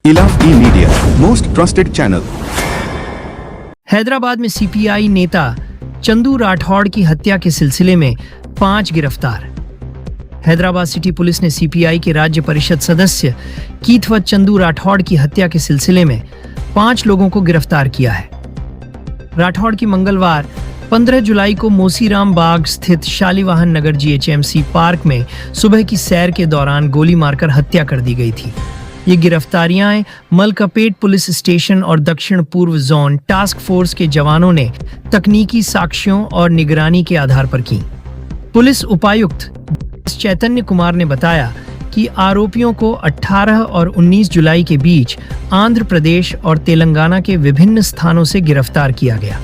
Ilaf E media, most trusted channel. Hyderabad में CPI नेता चंदू राठौड़ की हत्या के सिलसिले में 5 गिरफ्तार। हैदराबाद सिटी पुलिस ने सीपीआई के राज्य परिषद सदस्य कीथवत चंदू राठौड़ की हत्या के सिलसिले में 5 लोगों को गिरफ्तार किया है। राठौड़ की मंगलवार 15 जुलाई को मोसीराम बाग स्थित शालीवाहन नगर जीएचएमसी पार्क में सुबह की सैर के दौरान गोली मारकर हत्या कर दी गई थी। ये गिरफ्तारियां मलकापेट पुलिस स्टेशन और दक्षिण पूर्व जोन टास्क फोर्स के जवानों ने तकनीकी साक्ष्यों और निगरानी के आधार पर की। पुलिस उपायुक्त चैतन्य कुमार ने बताया कि आरोपियों को 18 और 19 जुलाई के बीच आंध्र प्रदेश और तेलंगाना के विभिन्न स्थानों से गिरफ्तार किया गया।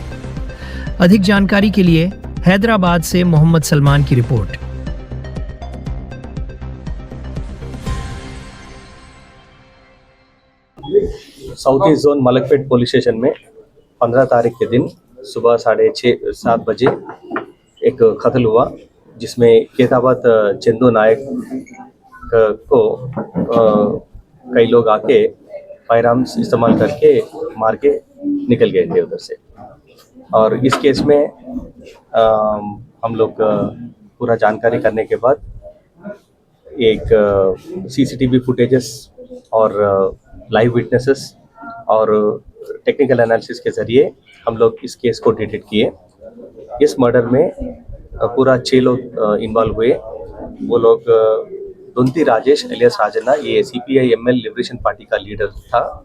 अधिक जानकारी के लिए हैदराबाद से मोहम्मद सलमान की report. South east zone Malakpet police station में 15 तारीख के दिन सुबह 6:30-7 बजे एक कत्ल हुआ, जिसमें केतावत चंदू नायक को कई लोग आके फायर आर्म्स इस्तेमाल करके मार के निकल गए थे उधर से। और इस केस में हम लोग पूरा जानकारी करने के बाद एक सीसीटीवी फुटेजेस और लाइव विटनेसेस और टेक्निकल एनालिसिस के ज़रिए हम लोग इस केस को डिटेक्ट किए। इस मर्डर में पूरा 6 लोग इन्वॉल्व हुए। वो लोग दुंती राजेश एलियास राजन्ना, ये सीपीआई एमएल लिबरेशन पार्टी का लीडर था,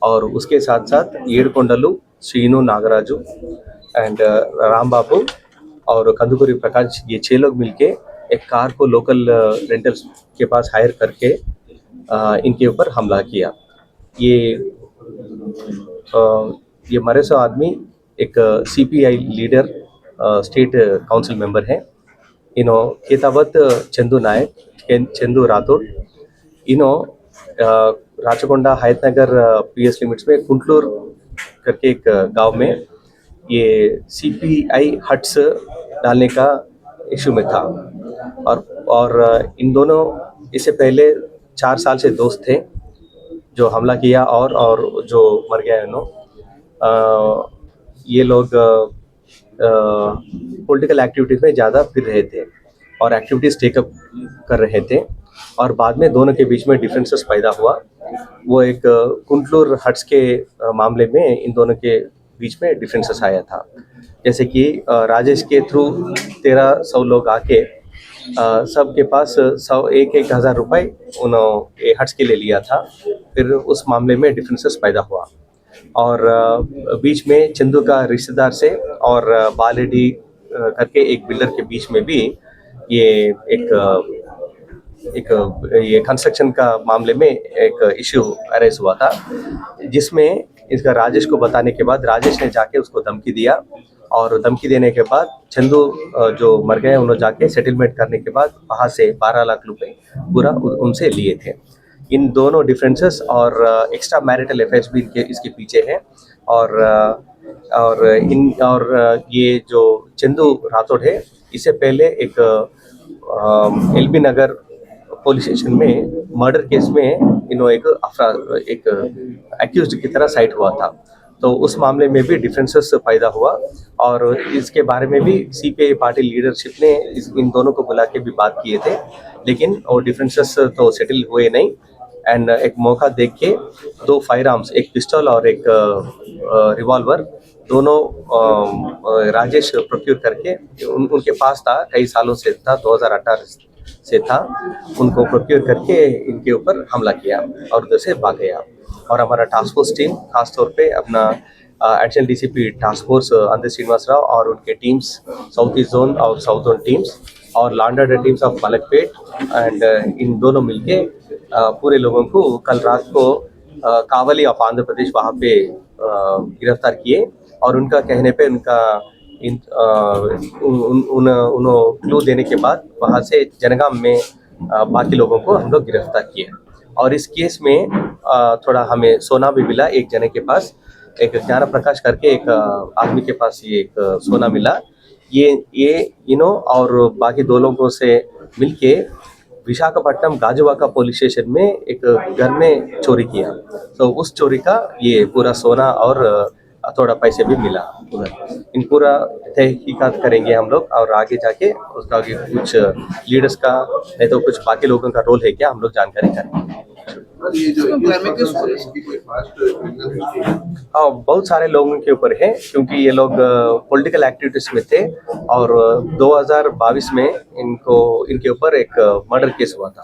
और उसके साथ साथ येडकोंडलू श्रीनु नागराजू एंड राम बाबू और कंदुकुरी प्रकाश, ये 6 लोग मिलके एक कार को लोकल रेंटल्स के पास हायर करके इनके ऊपर हमला किया। ये मरे सो आदमी एक CPI leader state council member हैं। इन्हों केतावत चंदू नायक, चंदू राठौड़, इन्हों राचकोंडा हयतनगर पीएस लिमिट्स में कुंटलूर करके एक गांव में ये सीपीआई हट्स डालने का इशू में था। और इन दोनों इससे पहले 4 साल से दोस्त थे। जो हमला किया और जो मर गया ये लोग पॉलिटिकल एक्टिविटीज़ में ज़्यादा फिर रहे थे और एक्टिविटीज़ टेकअप कर रहे थे, और बाद में दोनों के बीच में डिफरेंसेस पैदा हुआ। वो एक कुंटलूर हट्स के मामले में इन दोनों के बीच में डिफरेंसेस आया था। जैसे कि राजेश के थ्रू 1300 लोग आके सबके पास 1,000 रुपये उन्होंने हट्स के लिए लिया था। फिर उस मामले में डिफरेंसेस पैदा हुआ, और बीच में चंदू का रिश्तेदार से और बालेडी करके एक बिल्डर के बीच में भी ये ये कंस्ट्रक्शन का मामले में एक इश्यू अरेज हुआ था, जिसमें इसका राजेश को बताने के बाद राजेश ने जाके उसको धमकी दिया, और धमकी देने के बाद चंदू जो मर गए उन्होंने जाके सेटलमेंट करने के बाद वहाँ से 12 लाख रुपए पूरा उनसे लिए थे। इन दोनों डिफरेंसेस और एक्स्ट्रा मैरिटल अफेयर्स भी इसके पीछे हैं। और ये जो चंदू राठौड़ है, इससे पहले एक एलबी नगर पुलिस स्टेशन में मर्डर केस में इन्होंने एक एक्यूज्ड की तरह साइट हुआ था। तो उस मामले में भी डिफरेंसेस पैदा हुआ, और इसके बारे में भी सीपीआई पार्टी लीडरशिप ने इन दोनों को बुला के भी बात किए थे, लेकिन वो डिफरेंसेस तो सेटल हुए नहीं। एंड एक मौका देख के 2 फायर आर्म्स, एक पिस्टल और एक रिवॉल्वर, दोनों राजेश प्रोक्योर करके उनके पास था, कई सालों से था, 2018 से था, उनको प्रोक्योर करके इनके ऊपर हमला किया और उधर से भाग गया। और हमारा टास्क फोर्स टीम, खासतौर पे अपना एडिशनल डीसीपी टास्क फोर्स अंदर श्रीनिवास राव और उनके टीम्स, साउथ ईस्ट जोन और साउथ जोन टीम्स और law and order teams of Malakpet and in दोनों मिलके पूरे लोगों को कल रात को कावली ऑफ आंध्र प्रदेश वहाँ पे गिरफ्तार किए, और उनका कहने पे उन्होंने क्लू देने के बाद वहाँ से जनगाम में बाकी लोगों को हम लोग गिरफ्तार किए। और इस केस में थोड़ा हमें सोना भी मिला। एक जने के पास, एक ज्ञान प्रकाश करके एक आदमी के पास ये एक सोना मिला। ये इन्हों और बाकी 2 लोगों से मिलके विशाखापट्टनम गाजुवाका पुलिस स्टेशन में एक घर में चोरी किया। तो उस चोरी का ये पूरा सोना और थोड़ा पैसे भी मिला उधर। इन पूरा तहकीकात करेंगे हम लोग और आगे जाके उसका आगे कुछ लीडर्स का नहीं तो कुछ बाकी लोगों का रोल है क्या हम लोग जानकारी करेंगे। हाँ, बहुत सारे लोगों के ऊपर है क्योंकि ये लोग पॉलिटिकल एक्टिविटीज में थे और 2022 में इनके ऊपर एक मर्डर केस हुआ था।